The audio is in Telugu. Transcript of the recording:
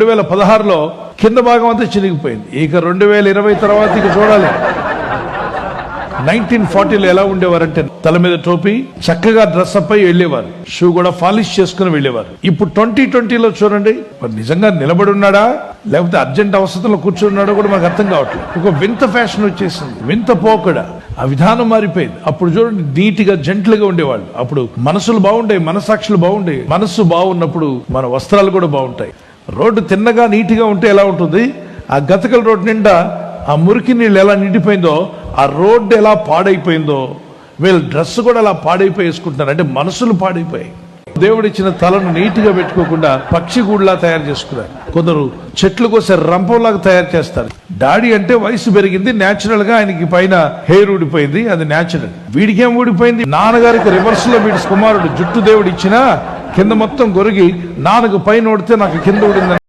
2016లో కింద భాగం అంతా చినిగిపోయింది. ఇక 2020 తర్వాత ఇక చూడాలి. 1940లో ఎలా ఉండేవారంటే తల మీద టోపీ, చక్కగా డ్రెస్ అప్ అయి వెళ్ళేవారు, షూ కూడా పాలిష్ చేసుకుని వెళ్ళేవారు. ఇప్పుడు 2020లో చూడండి, నిజంగా నిలబడి ఉన్నాడా లేకపోతే అర్జెంట్ అవసరంలో కూర్చున్నాడో కూడా మనకు అర్థం కావట్లేదు. ఒక వింత ఫ్యాషన్ వచ్చేసింది, వింత పోకడా, ఆ విధానం మారిపోయింది. అప్పుడు చూడండి నీట్గా జెంట్లుగా ఉండేవాళ్ళు. అప్పుడు మనసులు బాగుండేవి, మనసాక్షులు బాగుండేవి. మనస్సు బాగున్నప్పుడు మన వస్త్రాలు కూడా బాగుంటాయి. రోడ్డు తిన్నగా నీట్గా ఉంటే ఎలా ఉంటుంది, ఆ గతకల రోడ్డు నిండా ఆ మురికి నీళ్ళు ఎలా నిండిపోయిందో, ఆ రోడ్డు ఎలా పాడైపోయిందో, వీళ్ళ డ్రెస్ కూడా అలా పాడైపోయి వేసుకుంటున్నారు. అంటే మనసులు పాడైపోయాయి. దేవుడిచ్చిన తలను నీట్గా పెట్టుకోకుండా పక్షి గూడులా తయారు చేసుకున్నారు. కొందరు చెట్లు కోసే రంపంలాగా తయారు చేస్తారు. డాడీ అంటే వయసు పెరిగింది, న్యాచురల్ గా ఆయనకి పైన హెయిర్ ఊడిపోయింది, అది న్యాచురల్. వీడికేం ఊడిపోయింది, నాన్నగారికి రివర్స్ లో వీడి కుమారుడు జుట్టు దేవుడు ఇచ్చినా కింద మొత్తం గొరిగి నాన్నకు పైన ఓడితే నాకు కింద ఊడిందని